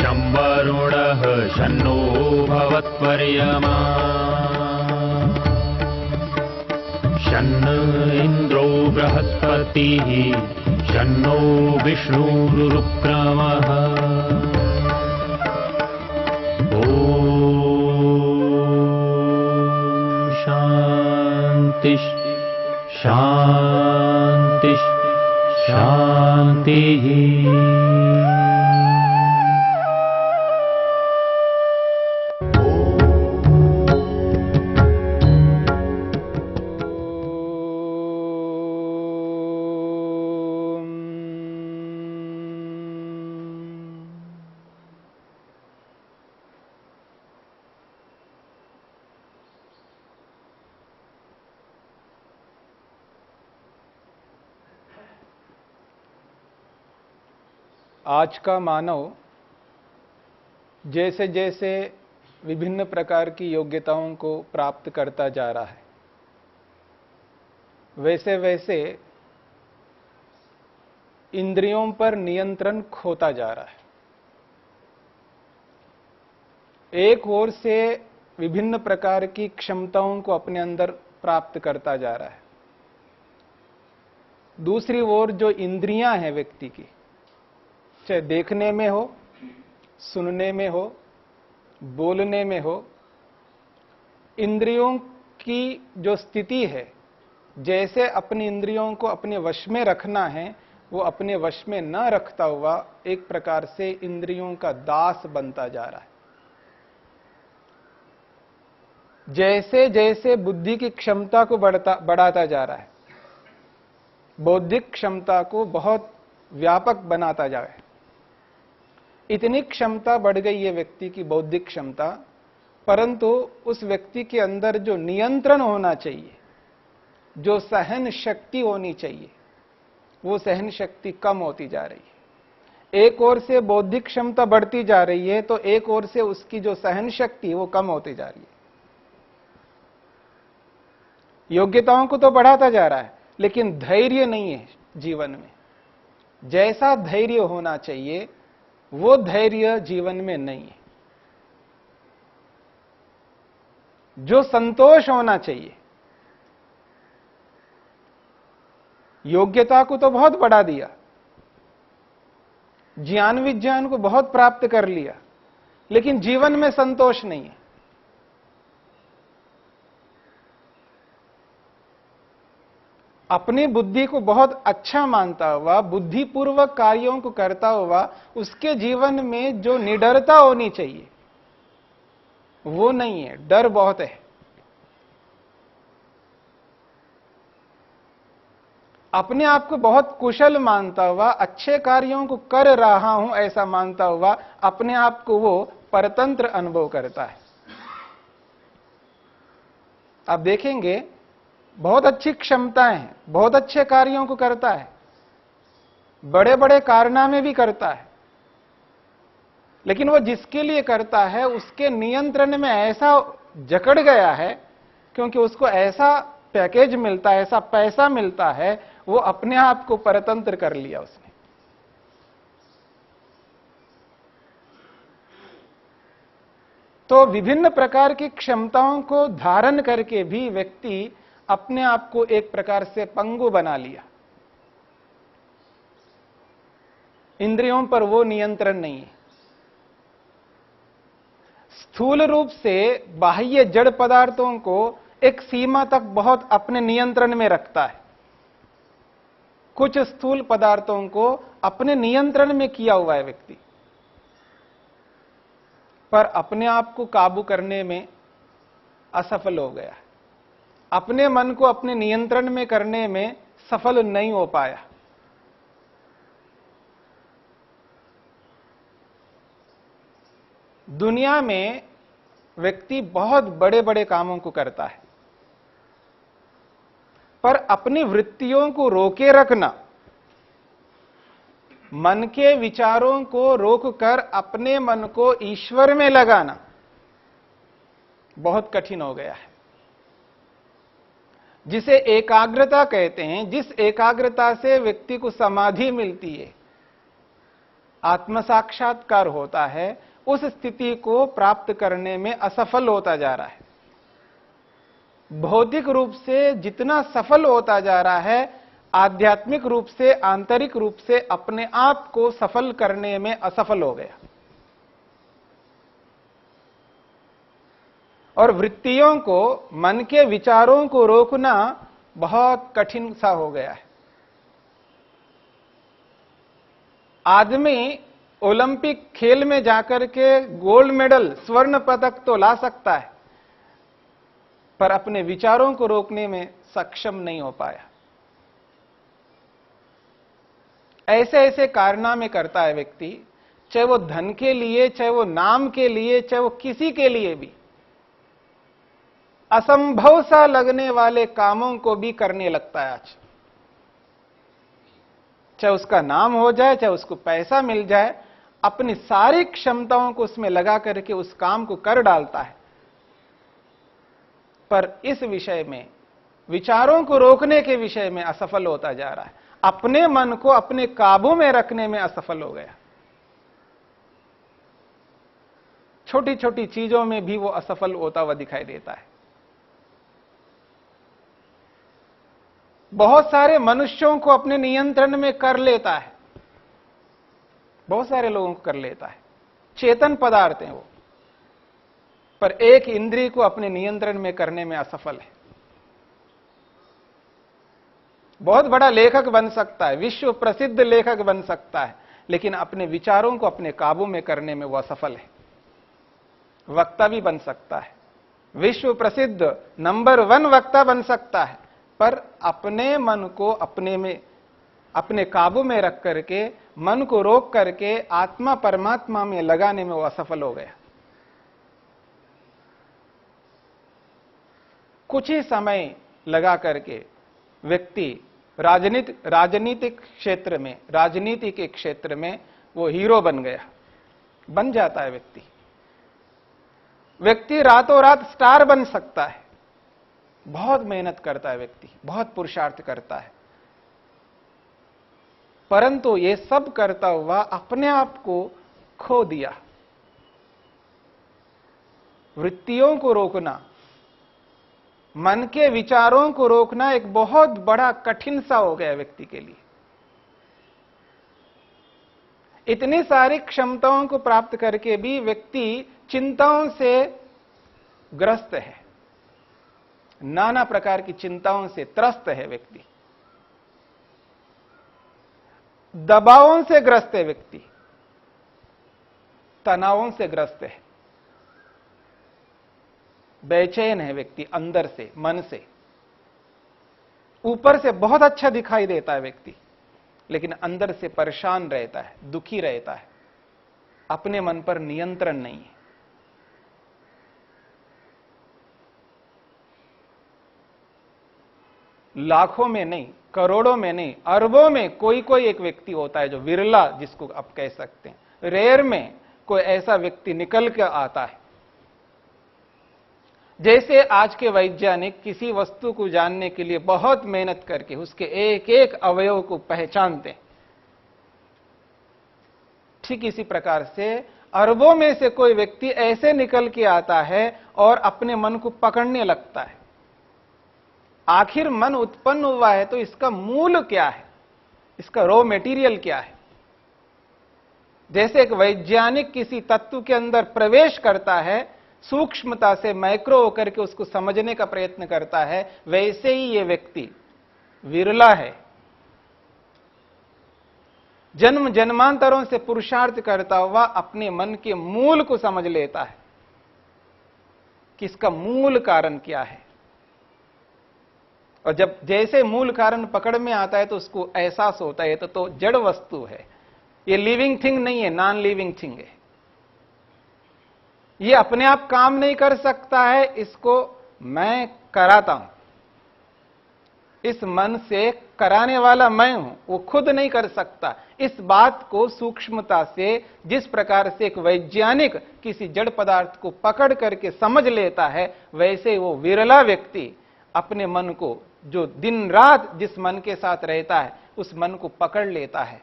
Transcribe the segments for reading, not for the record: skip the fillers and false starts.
शं वरुणः शन्नो भवत्वर्यमा शन्न इन्द्रो बृहस्पतिः शन्नो विष्णुरुक्रमः ॐ शान्ति शान्ति शान्तिः। आज का मानव जैसे जैसे विभिन्न प्रकार की योग्यताओं को प्राप्त करता जा रहा है, वैसे वैसे इंद्रियों पर नियंत्रण खोता जा रहा है। एक ओर से विभिन्न प्रकार की क्षमताओं को अपने अंदर प्राप्त करता जा रहा है, दूसरी ओर जो इंद्रियां हैं व्यक्ति की, चाहे देखने में हो, सुनने में हो, बोलने में हो, इंद्रियों की जो स्थिति है, जैसे अपनी इंद्रियों को अपने वश में रखना है, वो अपने वश में न रखता हुआ एक प्रकार से इंद्रियों का दास बनता जा रहा है। जैसे जैसे बुद्धि की क्षमता को बढ़ाता जा रहा है, बौद्धिक क्षमता को बहुत व्यापक बनाता जा रहा है। इतनी क्षमता बढ़ गई है व्यक्ति की बौद्धिक क्षमता, परंतु उस व्यक्ति के अंदर जो नियंत्रण होना चाहिए, जो सहन शक्ति होनी चाहिए, वो सहन शक्ति कम होती जा रही है। एक ओर से बौद्धिक क्षमता बढ़ती जा रही है, तो एक ओर से उसकी जो सहन शक्ति है वो कम होती जा रही है। योग्यताओं को तो बढ़ाता जा रहा है, लेकिन धैर्य नहीं है जीवन में। जैसा धैर्य होना चाहिए वो धैर्य जीवन में नहीं है। जो संतोष होना चाहिए, योग्यता को तो बहुत बढ़ा दिया, ज्ञान विज्ञान को बहुत प्राप्त कर लिया, लेकिन जीवन में संतोष नहीं है। अपनी बुद्धि को बहुत अच्छा मानता हुआ, बुद्धिपूर्वक कार्यों को करता हुआ, उसके जीवन में जो निडरता होनी चाहिए वो नहीं है, डर बहुत है। अपने आप को बहुत कुशल मानता हुआ, अच्छे कार्यों को कर रहा हूं ऐसा मानता हुआ, अपने आप को वो परतंत्र अनुभव करता है। आप देखेंगे बहुत अच्छी क्षमताएं हैं, बहुत अच्छे कार्यों को करता है, बड़े बड़े कारनामे भी करता है, लेकिन वो जिसके लिए करता है उसके नियंत्रण में ऐसा जकड़ गया है, क्योंकि उसको ऐसा पैकेज मिलता है, ऐसा पैसा मिलता है, वो अपने आप को परतंत्र कर लिया उसने। तो विभिन्न प्रकार की क्षमताओं को धारण करके भी व्यक्ति अपने आप को एक प्रकार से पंगु बना लिया। इंद्रियों पर वो नियंत्रण नहीं है। स्थूल रूप से बाह्य जड़ पदार्थों को एक सीमा तक बहुत अपने नियंत्रण में रखता है। कुछ स्थूल पदार्थों को अपने नियंत्रण में किया हुआ है व्यक्ति, पर अपने आप को काबू करने में असफल हो गया है। अपने मन को अपने नियंत्रण में करने में सफल नहीं हो पाया। दुनिया में व्यक्ति बहुत बड़े बड़े कामों को करता है, पर अपनी वृत्तियों को रोके रखना, मन के विचारों को रोककर अपने मन को ईश्वर में लगाना बहुत कठिन हो गया है। जिसे एकाग्रता कहते हैं, जिस एकाग्रता से व्यक्ति को समाधि मिलती है, आत्म साक्षात्कार होता है, उस स्थिति को प्राप्त करने में असफल होता जा रहा है। भौतिक रूप से जितना सफल होता जा रहा है, आध्यात्मिक रूप से, आंतरिक रूप से अपने आप को सफल करने में असफल हो गया। और वृत्तियों को, मन के विचारों को रोकना बहुत कठिन सा हो गया है। आदमी ओलंपिक खेल में जाकर के गोल्ड मेडल, स्वर्ण पदक तो ला सकता है, पर अपने विचारों को रोकने में सक्षम नहीं हो पाया। ऐसे ऐसे कारनामे करता है व्यक्ति, चाहे वो धन के लिए, चाहे वो नाम के लिए, चाहे वो किसी के लिए भी, असंभव सा लगने वाले कामों को भी करने लगता है आज। चाहे उसका नाम हो जाए, चाहे उसको पैसा मिल जाए, अपनी सारी क्षमताओं को उसमें लगा करके उस काम को कर डालता है। पर इस विषय में, विचारों को रोकने के विषय में असफल होता जा रहा है। अपने मन को अपने काबू में रखने में असफल हो गया। छोटी छोटी चीजों में भी वो असफल होता हुआ दिखाई देता है। बहुत सारे मनुष्यों को अपने नियंत्रण में कर लेता है, बहुत सारे लोगों को कर लेता है, चेतन पदार्थ हैं वो, पर एक इंद्रिय को अपने नियंत्रण में करने में असफल है। बहुत बड़ा लेखक बन सकता है, विश्व प्रसिद्ध लेखक बन सकता है, लेकिन अपने विचारों को अपने काबू में करने में वो असफल है। वक्ता भी बन सकता है, विश्व प्रसिद्ध नंबर 1 वक्ता बन सकता है, पर अपने मन को अपने काबू में रख करके, मन को रोक करके आत्मा परमात्मा में लगाने में वो असफल हो गया। कुछ ही समय लगा करके व्यक्ति राजनीतिक क्षेत्र में, राजनीति के क्षेत्र में वो हीरो बन गया, बन जाता है व्यक्ति रातों रात स्टार बन सकता है। बहुत मेहनत करता है व्यक्ति, बहुत पुरुषार्थ करता है, परंतु ये सब करता हुआ अपने आप को खो दिया। वृत्तियों को रोकना, मन के विचारों को रोकना एक बहुत बड़ा कठिन सा हो गया व्यक्ति के लिए। इतनी सारी क्षमताओं को प्राप्त करके भी व्यक्ति चिंताओं से ग्रस्त है, नाना प्रकार की चिंताओं से त्रस्त है व्यक्ति, दबावों से ग्रस्त है व्यक्ति, तनावों से ग्रस्त है, बेचैन है व्यक्ति अंदर से, मन से। ऊपर से बहुत अच्छा दिखाई देता है व्यक्ति, लेकिन अंदर से परेशान रहता है, दुखी रहता है, अपने मन पर नियंत्रण नहीं है। लाखों में नहीं, करोड़ों में नहीं, अरबों में कोई कोई एक व्यक्ति होता है जो विरला, जिसको आप कह सकते हैं, रेयर में कोई ऐसा व्यक्ति निकल कर आता है। जैसे आज के वैज्ञानिक किसी वस्तु को जानने के लिए बहुत मेहनत करके उसके एक एक अवयव को पहचानते हैं, ठीक इसी प्रकार से अरबों में से कोई व्यक्ति ऐसे निकल के आता है और अपने मन को पकड़ने लगता है। आखिर मन उत्पन्न हुआ है तो इसका मूल क्या है, इसका रॉ मेटीरियल क्या है। जैसे एक वैज्ञानिक किसी तत्व के अंदर प्रवेश करता है, सूक्ष्मता से माइक्रो होकर के उसको समझने का प्रयत्न करता है, वैसे ही ये व्यक्ति विरला है। जन्म जन्मांतरों से पुरुषार्थ करता हुआ अपने मन के मूल को समझ लेता है कि इसका मूल कारण क्या है। और जब जैसे मूल कारण पकड़ में आता है तो उसको एहसास होता है तो जड़ वस्तु है, ये लिविंग थिंग नहीं है, नॉन लिविंग थिंग है। ये अपने आप काम नहीं कर सकता है, इसको मैं कराता हूं। इस मन से कराने वाला मैं हूं, वो खुद नहीं कर सकता। इस बात को सूक्ष्मता से, जिस प्रकार से एक वैज्ञानिक किसी जड़ पदार्थ को पकड़ करके समझ लेता है, वैसे वो विरला व्यक्ति अपने मन को, जो दिन रात जिस मन के साथ रहता है, उस मन को पकड़ लेता है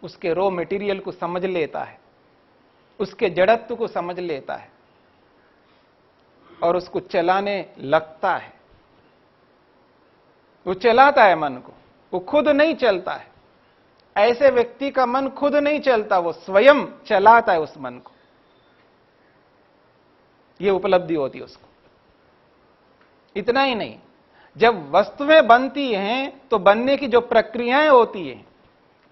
उसके रॉ मटेरियल को समझ लेता है, उसके जड़त्व को समझ लेता है और उसको चलाने लगता है। वो चलाता है मन को, वो खुद नहीं चलता है। ऐसे व्यक्ति का मन खुद नहीं चलता, वो स्वयं चलाता है उस मन को। ये उपलब्धि होती है उसको। इतना ही नहीं, जब वस्तुएं बनती हैं तो बनने की जो प्रक्रियाएं होती हैं,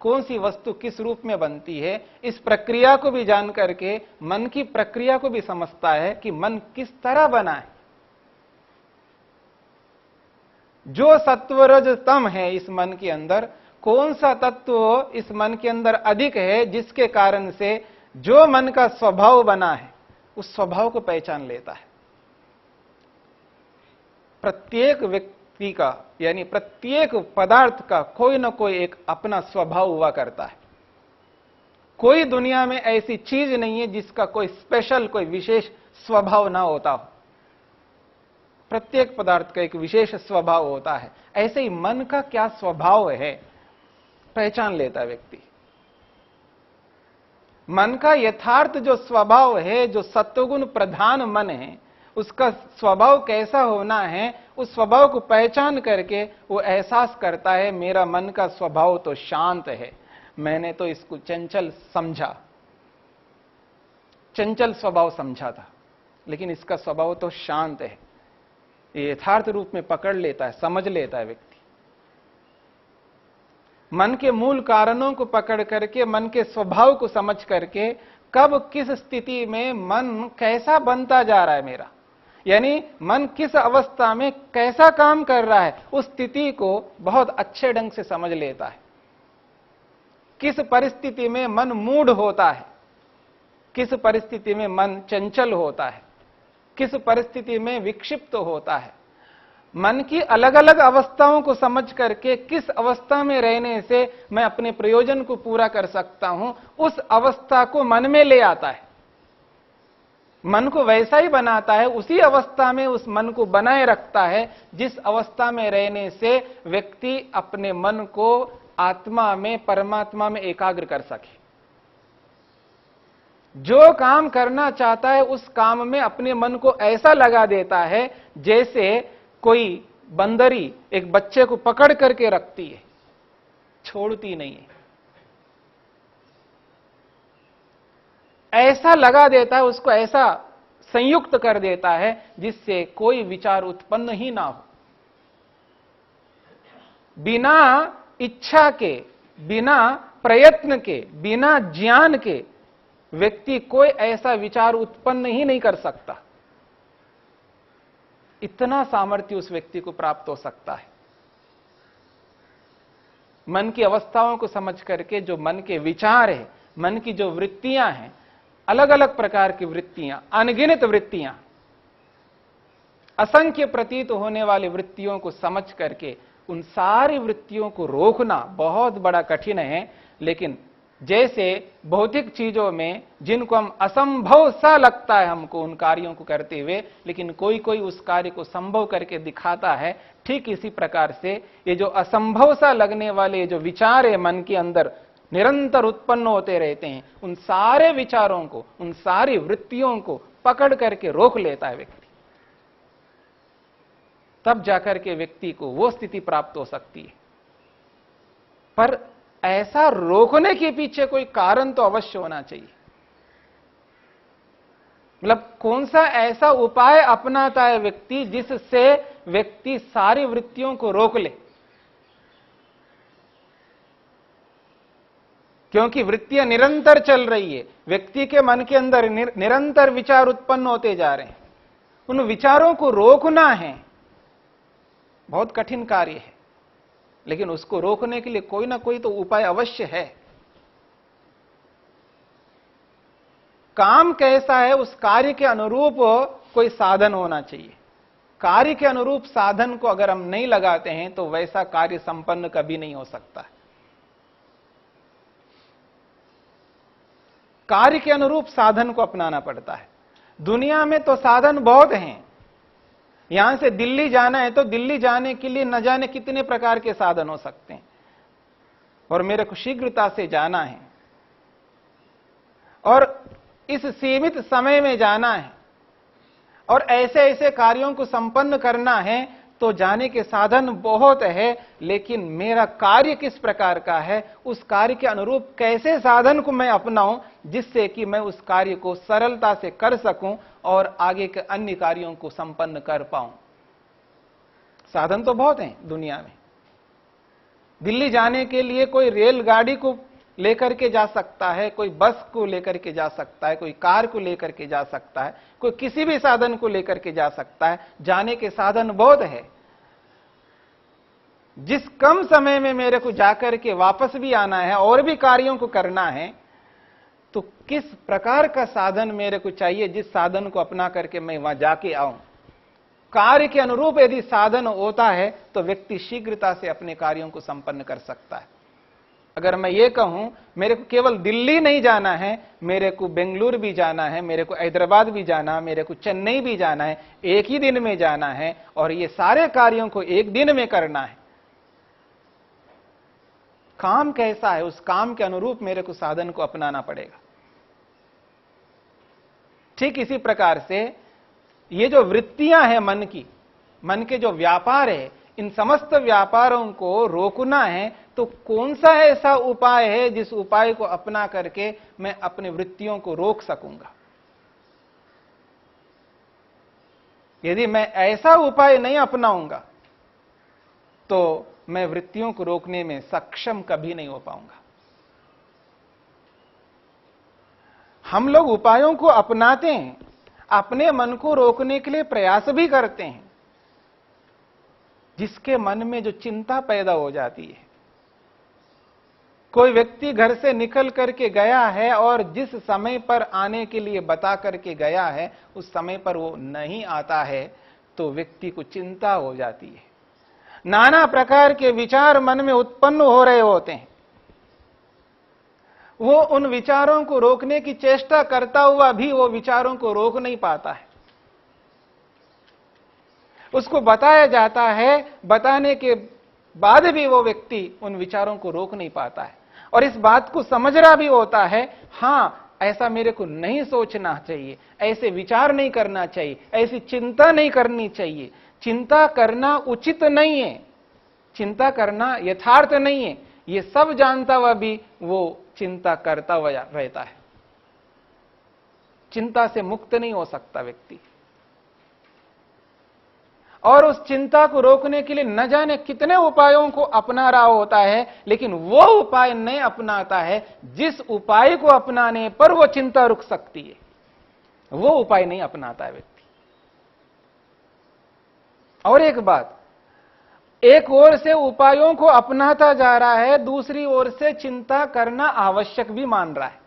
कौन सी वस्तु किस रूप में बनती है, इस प्रक्रिया को भी जान करके मन की प्रक्रिया को भी समझता है कि मन किस तरह बना है। जो सत्व रज तम है इस मन के अंदर, कौन सा तत्व इस मन के अंदर अधिक है, जिसके कारण से जो मन का स्वभाव बना है उस स्वभाव को पहचान लेता है। प्रत्येक व्यक्ति का यानी प्रत्येक पदार्थ का कोई ना कोई एक अपना स्वभाव हुआ करता है। कोई दुनिया में ऐसी चीज नहीं है जिसका कोई स्पेशल, कोई विशेष स्वभाव ना होता हो। प्रत्येक पदार्थ का एक विशेष स्वभाव होता है। ऐसे ही मन का क्या स्वभाव है पहचान लेता है व्यक्ति। मन का यथार्थ जो स्वभाव है, जो सत्वगुण प्रधान मन है, उसका स्वभाव कैसा होना है, उस स्वभाव को पहचान करके वो एहसास करता है मेरा मन का स्वभाव तो शांत है, मैंने तो इसको चंचल समझा, चंचल स्वभाव समझा था, लेकिन इसका स्वभाव तो शांत है। ये यथार्थ रूप में पकड़ लेता है, समझ लेता है व्यक्ति। मन के मूल कारणों को पकड़ करके, मन के स्वभाव को समझ करके, कब किस स्थिति में मन कैसा बनता जा रहा है मेरा, यानी मन किस अवस्था में कैसा काम कर रहा है, उस स्थिति को बहुत अच्छे ढंग से समझ लेता है। किस परिस्थिति में मन मूढ़ होता है, किस परिस्थिति में मन चंचल होता है, किस परिस्थिति में विक्षिप्त होता है। मन की अलग अलग अवस्थाओं को समझ करके किस अवस्था में रहने से मैं अपने प्रयोजन को पूरा कर सकता हूं, उस अवस्था को मन में ले आता है। मन को वैसा ही बनाता है, उसी अवस्था में उस मन को बनाए रखता है जिस अवस्था में रहने से व्यक्ति अपने मन को आत्मा में, परमात्मा में एकाग्र कर सके। जो काम करना चाहता है उस काम में अपने मन को ऐसा लगा देता है जैसे कोई बंदरी एक बच्चे को पकड़ करके रखती है, छोड़ती नहीं है। ऐसा लगा देता है, उसको ऐसा संयुक्त कर देता है जिससे कोई विचार उत्पन्न ही ना हो। बिना इच्छा के, बिना प्रयत्न के, बिना ज्ञान के व्यक्ति कोई ऐसा विचार उत्पन्न ही नहीं कर सकता। इतना सामर्थ्य उस व्यक्ति को प्राप्त हो सकता है। मन की अवस्थाओं को समझ करके जो मन के विचार है, मन की जो वृत्तियां हैं, अलग अलग प्रकार की वृत्तियां, अनगिनत वृत्तियां, असंख्य प्रतीत होने वाली वृत्तियों को समझ करके उन सारी वृत्तियों को रोकना बहुत बड़ा कठिन है। लेकिन जैसे भौतिक चीजों में जिनको हम असंभव सा लगता है हमको उन कार्यों को करते हुए, लेकिन कोई कोई उस कार्य को संभव करके दिखाता है, ठीक इसी प्रकार से ये जो असंभव सा लगने वाले जो विचार है मन के अंदर निरंतर उत्पन्न होते रहते हैं, उन सारे विचारों को, उन सारी वृत्तियों को पकड़ करके रोक लेता है व्यक्ति। तब जाकर के व्यक्ति को वो स्थिति प्राप्त हो सकती है। पर ऐसा रोकने के पीछे कोई कारण तो अवश्य होना चाहिए। मतलब कौन सा ऐसा उपाय अपनाता है व्यक्ति जिससे व्यक्ति सारी वृत्तियों को रोक ले। क्योंकि वृत्तियां निरंतर चल रही है, व्यक्ति के मन के अंदर निरंतर विचार उत्पन्न होते जा रहे हैं। उन विचारों को रोकना है बहुत कठिन कार्य है, लेकिन उसको रोकने के लिए कोई ना कोई तो उपाय अवश्य है। काम कैसा है, उस कार्य के अनुरूप कोई साधन होना चाहिए। कार्य के अनुरूप साधन को अगर हम नहीं लगाते हैं तो वैसा कार्य संपन्न कभी नहीं हो सकता। कार्य के अनुरूप साधन को अपनाना पड़ता है। दुनिया में तो साधन बहुत हैं। यहां से दिल्ली जाना है तो दिल्ली जाने के लिए न जाने कितने प्रकार के साधन हो सकते हैं। और मेरे को शीघ्रता से जाना है और इस सीमित समय में जाना है और ऐसे ऐसे कार्यों को संपन्न करना है, तो जाने के साधन बहुत है, लेकिन मेरा कार्य किस प्रकार का है, उस कार्य के अनुरूप कैसे साधन को मैं अपनाऊं जिससे कि मैं उस कार्य को सरलता से कर सकूं और आगे के अन्य कार्यों को संपन्न कर पाऊं। साधन तो बहुत हैं दुनिया में। दिल्ली जाने के लिए कोई रेलगाड़ी को लेकर के जा सकता है, कोई बस को लेकर के जा सकता है, कोई कार को लेकर के जा सकता है, कोई किसी भी साधन को लेकर के जा सकता है। जाने के साधन बहुत है। जिस कम समय में मेरे को जाकर के वापस भी आना है और भी कार्यों को करना है, तो किस प्रकार का साधन मेरे को चाहिए जिस साधन को अपना करके मैं वहां जाके आऊं। कार्य के अनुरूप यदि साधन होता है तो व्यक्ति शीघ्रता से अपने कार्यों को संपन्न कर सकता है। अगर मैं ये कहूं मेरे को केवल दिल्ली नहीं जाना है, मेरे को बेंगलुरु भी जाना है, मेरे को हैदराबाद भी जाना है, मेरे को चेन्नई भी जाना है, एक ही दिन में जाना है और ये सारे कार्यों को एक दिन में करना है, काम कैसा है उस काम के अनुरूप मेरे को साधन को अपनाना पड़ेगा। ठीक इसी प्रकार से ये जो वृत्तियां हैं मन के जो व्यापार है, इन समस्त व्यापारों को रोकना है, तो कौन सा ऐसा उपाय है जिस उपाय को अपना करके मैं अपनी वृत्तियों को रोक सकूंगा। यदि मैं ऐसा उपाय नहीं अपनाऊंगा तो मैं वृत्तियों को रोकने में सक्षम कभी नहीं हो पाऊंगा। हम लोग उपायों को अपनाते हैं, अपने मन को रोकने के लिए प्रयास भी करते हैं, जिसके मन में जो चिंता पैदा हो जाती है। कोई व्यक्ति घर से निकल करके गया है और जिस समय पर आने के लिए बता करके गया है उस समय पर वो नहीं आता है, तो व्यक्ति को चिंता हो जाती है। नाना प्रकार के विचार मन में उत्पन्न हो रहे होते हैं। वो उन विचारों को रोकने की चेष्टा करता हुआ भी वो विचारों को रोक नहीं पाता है। उसको बताया जाता है, बताने के बाद भी वो व्यक्ति उन विचारों को रोक नहीं पाता है और इस बात को समझ रहा भी होता है, हां ऐसा मेरे को नहीं सोचना चाहिए, ऐसे विचार नहीं करना चाहिए, ऐसी चिंता नहीं करनी चाहिए, चिंता करना उचित नहीं है, चिंता करना यथार्थ नहीं है, ये सब जानता हुआ भी वो चिंता करता हुआ रहता है। चिंता से मुक्त नहीं हो सकता व्यक्ति और उस चिंता को रोकने के लिए न जाने कितने उपायों को अपना रहा होता है, लेकिन वो उपाय नहीं अपनाता है जिस उपाय को अपनाने पर वो चिंता रुक सकती है। वो उपाय नहीं अपनाता है व्यक्ति। और एक बात, एक ओर से उपायों को अपनाता जा रहा है, दूसरी ओर से चिंता करना आवश्यक भी मान रहा है।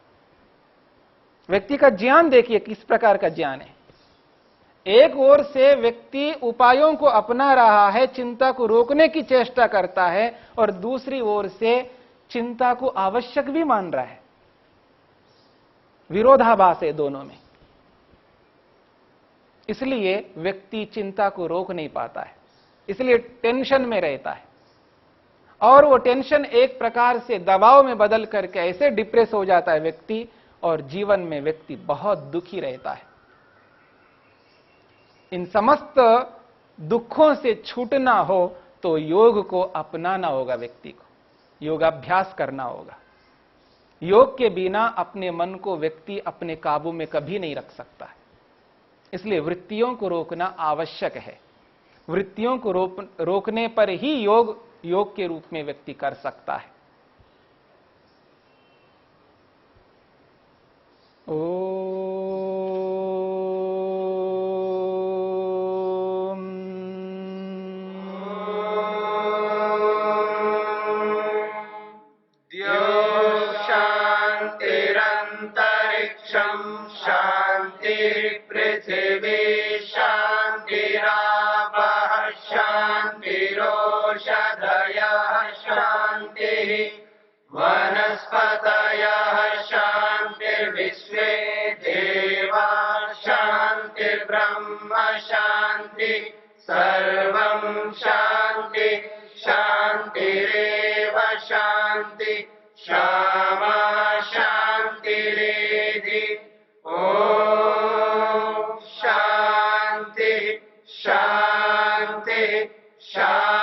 व्यक्ति का ज्ञान देखिए किस प्रकार का ज्ञान है। एक ओर से व्यक्ति उपायों को अपना रहा है, चिंता को रोकने की चेष्टा करता है, और दूसरी ओर से चिंता को आवश्यक भी मान रहा है। विरोधाभास है दोनों में। इसलिए व्यक्ति चिंता को रोक नहीं पाता है, इसलिए टेंशन में रहता है और वो टेंशन एक प्रकार से दबाव में बदल करके ऐसे डिप्रेस हो जाता है व्यक्ति, और जीवन में व्यक्ति बहुत दुखी रहता है। इन समस्त दुखों से छूटना हो तो योग को अपनाना होगा, व्यक्ति को योगाभ्यास करना होगा। योग के बिना अपने मन को व्यक्ति अपने काबू में कभी नहीं रख सकता है। इसलिए वृत्तियों को रोकना आवश्यक है। वृत्तियों को रोकने पर ही योग के रूप में व्यक्ति कर सकता है। शांतिरंतरिक्षं शांति पृथिवी शांतिरापः शांतिरोषधयः शांतिः वनस्पतयः शांतिर्विश्वे देवा शांतिर्ब्रह्म शांति सर्वं शांति शांतिरेव शांति क्षमा शान्तिरेधि ॐ शान्ति शान्ति शान्ति